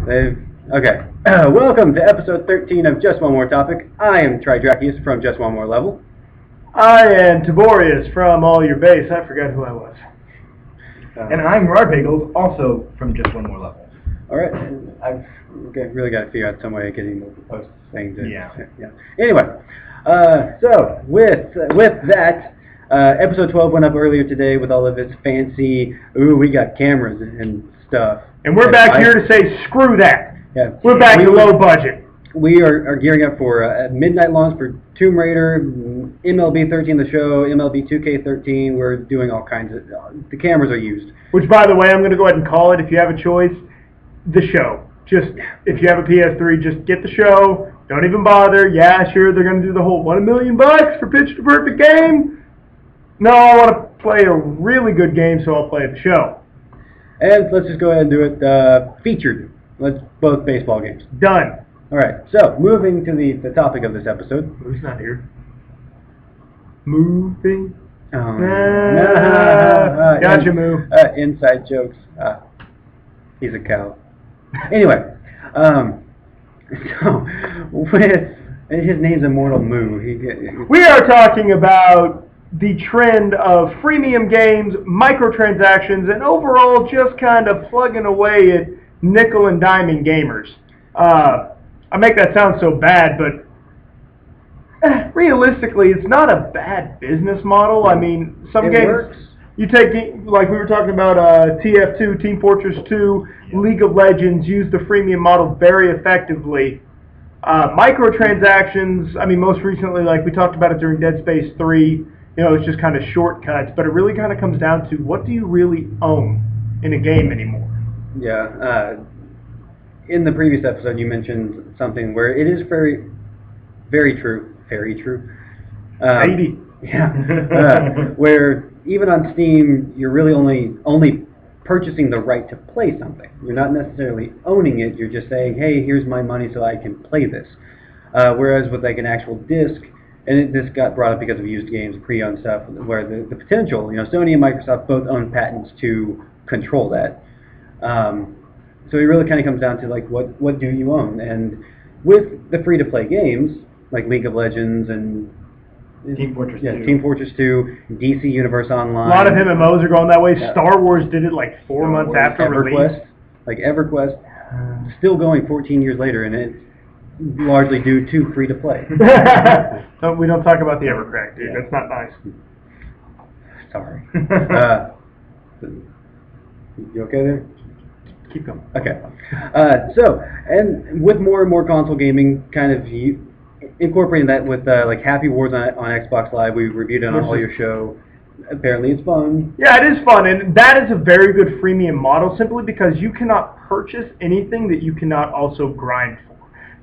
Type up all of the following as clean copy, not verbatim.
Okay. Welcome to episode 13 of Just One More Topic. I am Tridrachius from Just One More Level. I am Taborius from All Your Base. I forgot who I was. And I'm RawrBagels, also from Just One More Level. All right. I've really got to figure out some way of getting the post things in. Yeah. Anyway, so with that, episode 12 went up earlier today with all of its fancy, we got cameras and stuff. And we're back here to say, screw that. Yeah. We're back to low budget. We are gearing up for a midnight launch for Tomb Raider, MLB 13 the show, MLB 2K13. We're doing all kinds of... The cameras are used. Which, by the way, I'm going to go ahead and call it, if you have a choice, the show. Just, if you have a PS3, just get the show. Don't even bother. Yeah, sure, they're going to do the whole $1 million for Pitch to Perfect game. No, I want to play a really good game, so I'll play the show. And let's just go ahead and do it featured. Both baseball games. Done. All right, so moving to the topic of this episode. Who's not here? Moving. Gotcha, Moo. Inside jokes. He's a cow. Anyway, so with his name's Immortal Moo. We are talking about the trend of freemium games, microtransactions, and overall just kind of plugging away at nickel and diming gamers. I make that sound so bad, but realistically, it's not a bad business model. I mean, some games works. You take, like we were talking about, TF2, Team Fortress 2, League of Legends use the freemium model very effectively. Microtransactions, I mean, most recently, like we talked about it during Dead Space 3, it's just kind of shortcuts, but it really kind of comes down to what do you really own in a game anymore? Yeah. In the previous episode, you mentioned something where it is very, very true. Very true. Maybe. Yeah. Where even on Steam, you're really only purchasing the right to play something. You're not necessarily owning it. You're just saying, hey, here's my money so I can play this. Whereas with like an actual disc, and this got brought up because of used games, pre-owned stuff, where the potential, Sony and Microsoft both own patents to control that. So it really kind of comes down to like what do you own? And with the free-to-play games like League of Legends and Team Fortress 2. Team Fortress 2, DC Universe Online. A lot of MMOs are going that way. Star Wars did it like 4 months after release. Like EverQuest, still going 14 years later, and it's largely due to free-to-play. We don't talk about the Evercrack, dude. Yeah. That's not nice. Sorry. You okay there? Keep going. Okay. So, and with more and more console gaming, kind of incorporating that with like Happy Wars on Xbox Live, we reviewed it on All Your Show. Apparently it's fun. Yeah, it is fun, and that is a very good freemium model simply because you cannot purchase anything that you cannot also grind for.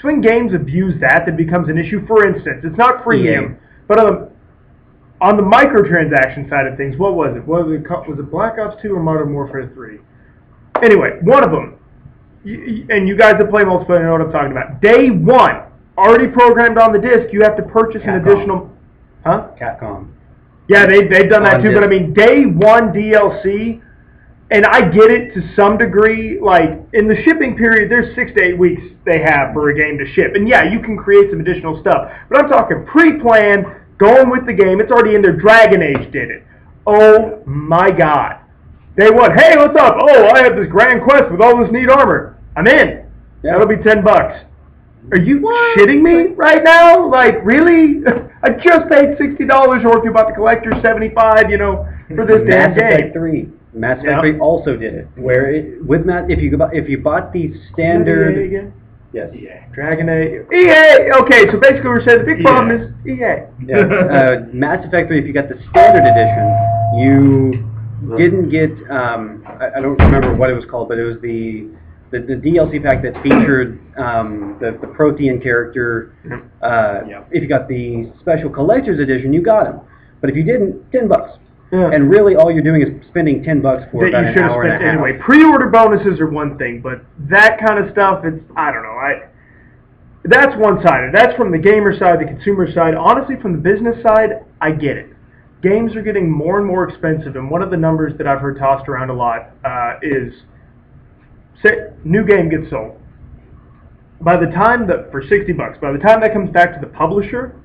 So when games abuse that becomes an issue. For instance, it's not freemium, but on the microtransaction side of things, what was it? Was it Black Ops 2 or Modern Warfare 3? Anyway, one of them, and you guys that play multiplayer know what I'm talking about. Day one, already programmed on the disc, you have to purchase an additional... Huh? Capcom. Yeah, they've done that too, but I mean, day one DLC, and I get it to some degree, like, in the shipping period, there's 6 to 8 weeks they have for a game to ship. And yeah, you can create some additional stuff, but I'm talking pre-planned, going with the game, it's already in there. Dragon Age did it. Oh my God. Day one, hey, what's up? Oh, I have this grand quest with all this neat armor. I'm in. Yeah. That'll be $10. Are you shitting me right now? Like, really? I just paid $60, or if you bought the collector, $75, for this damn game. Mass Effect 3 also did it. Where if you bought the standard... EA again? Yes. EA. Dragon Age. EA! Okay, so basically we're saying the big problem is EA. Yeah. Mass Effect 3, if you got the standard edition, you didn't get, I don't remember what it was called, but it was the DLC pack that featured the Prothean character. If you got the special collector's edition, you got him. But if you didn't, $10. Yeah. And really all you're doing is spending $10 for about an hour and a half. Anyway, pre-order bonuses are one thing, but that kind of stuff, it's, I don't know. That's one-sided. That's from the gamer side, the consumer side. Honestly, from the business side, I get it. Games are getting more and more expensive, and one of the numbers that I've heard tossed around a lot is, say, new game gets sold. by the time that for $60, by the time that comes back to the publisher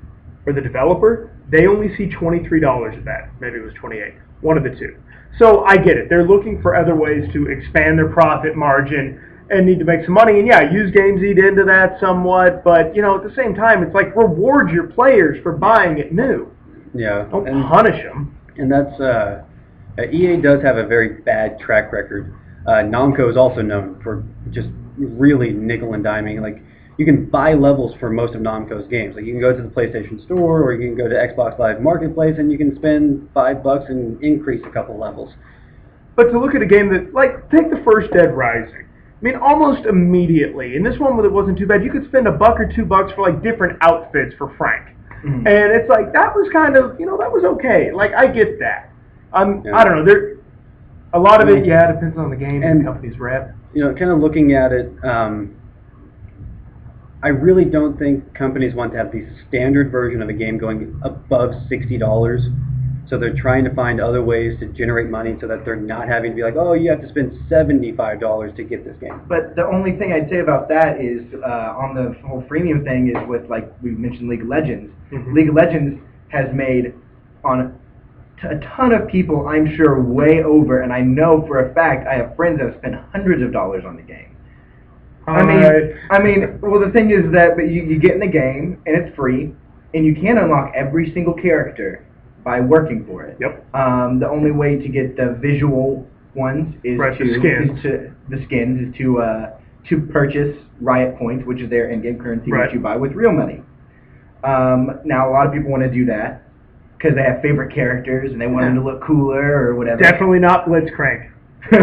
or the developer, they only see $23 of that. Maybe it was 28. One of the two. So I get it. They're looking for other ways to expand their profit margin and need to make some money. And yeah, used games eat into that somewhat, but you know, at the same time, it's like reward your players for buying it new. Yeah. Don't punish them. And that's EA does have a very bad track record. Namco is also known for just really nickel and diming. Like, you can buy levels for most of Namco's games. Like, you can go to the PlayStation Store or you can go to Xbox Live Marketplace and you can spend $5 and increase a couple levels. But to look at a game that, like, take the first Dead Rising. I mean, almost immediately. In this one, it wasn't too bad. You could spend $1 or $2 for like different outfits for Frank, and it's like that was kind of, you know, that was okay. Like, I get that. I don't know. There, a lot of it, yeah, depends on the game and the company's rep. You know, kind of looking at it, I really don't think companies want to have the standard version of a game going above $60. So they're trying to find other ways to generate money so that they're not having to be like, oh, you have to spend $75 to get this game. But the only thing I'd say about that is on the whole freemium thing is with, like we mentioned, League of Legends. League of Legends has made on a ton of people, I'm sure, way over, and I know for a fact I have friends that have spent hundreds of dollars on the game. I mean, well, the thing is that you get in the game and it's free, and you can unlock every single character by working for it. Yep. The only way to get the visual ones is to purchase Riot points, which is their in-game currency, which you buy with real money. Now, a lot of people want to do that because they have favorite characters and they want them to look cooler or whatever. Definitely not Blitzcrank. I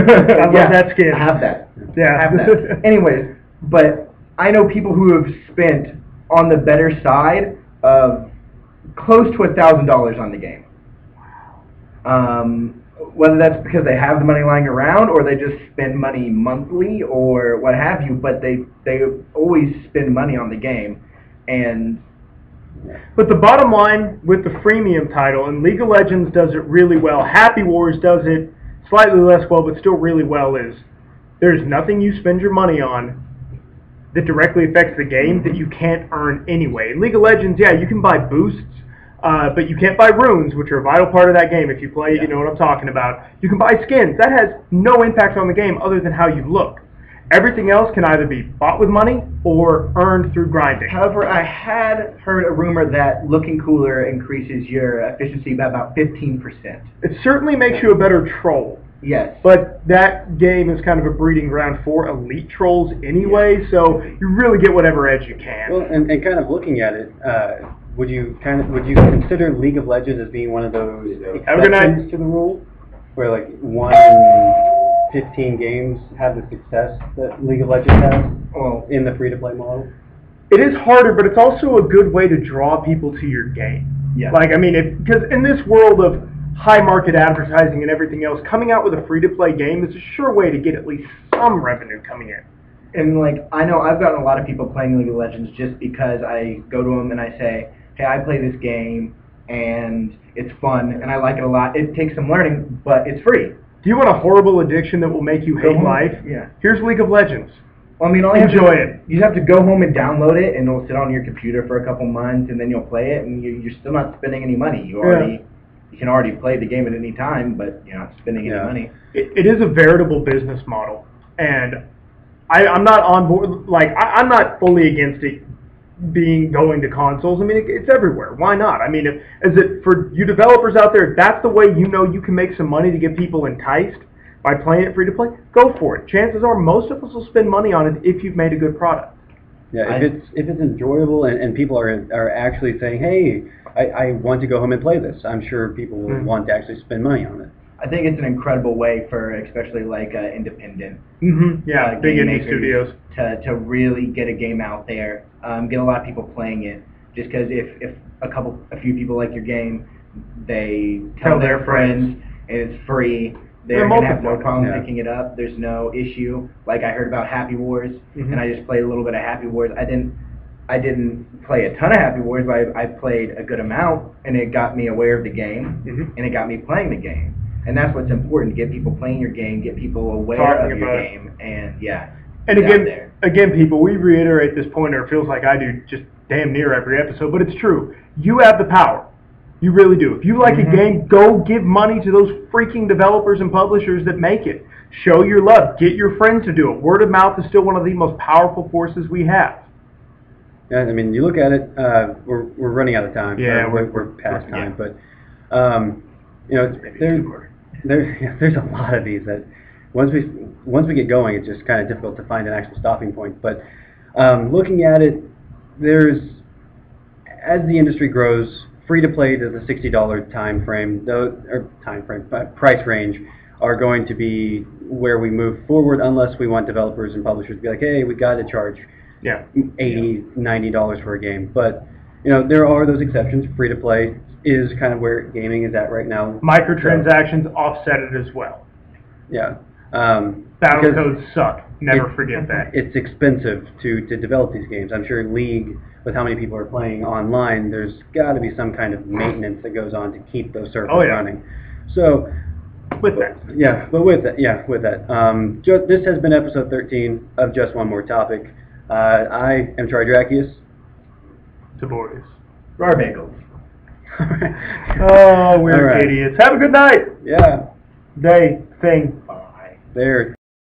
love that skin. I have that. Yeah. I have that. Anyways, but I know people who have spent on the better side of close to $1,000 on the game. Whether that's because they have the money lying around or they just spend money monthly or what have you, but they always spend money on the game. But the bottom line with the freemium title, and League of Legends does it really well, Happy Wars does it slightly less well but still really well, is there's nothing you spend your money on that directly affects the game that you can't earn anyway. In League of Legends, yeah, you can buy boosts, but you can't buy runes, which are a vital part of that game. If you play it, you know what I'm talking about. You can buy skins. That has no impact on the game other than how you look. Everything else can either be bought with money or earned through grinding. However, I had heard a rumor that looking cooler increases your efficiency by about 15%. It certainly makes you a better troll. Yes. But that game is kind of a breeding ground for elite trolls anyway, so you really get whatever edge you can. Well, and kind of looking at it, would you consider League of Legends as being one of those exceptions to the rule, where like 1 in 15 games have the success that League of Legends has in the free-to-play model? It is harder, but it's also a good way to draw people to your game. Yeah. Like, I mean, because in this world of high market advertising and everything else, coming out with a free-to-play game is a sure way to get at least some revenue coming in. And like, I know I've gotten a lot of people playing League of Legends just because I go to them and I say, hey, I play this game and it's fun and I like it a lot. It takes some learning, but it's free. Do you want a horrible addiction that will make you hate life? Yeah. Here's League of Legends. Well, I mean, enjoy it. You have to go home and download it, and it'll sit on your computer for a couple months, and then you'll play it, and you're still not spending any money. You can already play the game at any time, but you're not spending any money. It is a veritable business model, and I'm not on board. Like, I'm not fully against it going to consoles. I mean, it's everywhere. Why not? I mean, for you developers out there, if that's the way you know you can make some money to get people enticed by playing it free to play, go for it. Chances are most of us will spend money on it if you've made a good product. Yeah, if it's enjoyable and people are actually saying, hey, I want to go home and play this, I'm sure people will want to actually spend money on it. I think it's an incredible way for especially like independent big indie studios to really get a game out there, get a lot of people playing it. Just because if a few people like your game, they tell their friends and it's free, they're going to have no problem picking it up. There's no issue. Like I heard about Happy Wars, and I just played a little bit of Happy Wars. I didn't play a ton of Happy Wars, but I played a good amount, and it got me aware of the game, and it got me playing the game. And that's what's important, get people playing your game, get people aware of your game, and And is out there. again, people, we reiterate this point, or it feels like I do just damn near every episode, but it's true. You have the power. You really do. If you like a game, go give money to those freaking developers and publishers that make it. Show your love. Get your friends to do it. Word of mouth is still one of the most powerful forces we have. Yeah, I mean, you look at it. We're running out of time. Yeah, we're past time, but you know, there's a lot of these that once we get going, it's just kind of difficult to find an actual stopping point. But looking at it, as the industry grows, free to play to the $60 price range are going to be where we move forward, unless we want developers and publishers to be like, hey, we got to charge $80, $90 for a game. But you know, there are those exceptions. Free to play is kind of where gaming is at right now. Microtransactions offset it as well. Yeah. Battle codes suck. Never forget that. It's expensive to develop these games. I'm sure League, with how many people are playing online, there's got to be some kind of maintenance that goes on to keep those servers running. So, with that, this has been episode 13 of Just One More Topic. I am Tridrachius. Taborius. RawrBagels. Oh, we're idiots. Have a good night. Yeah. Day, thing. There.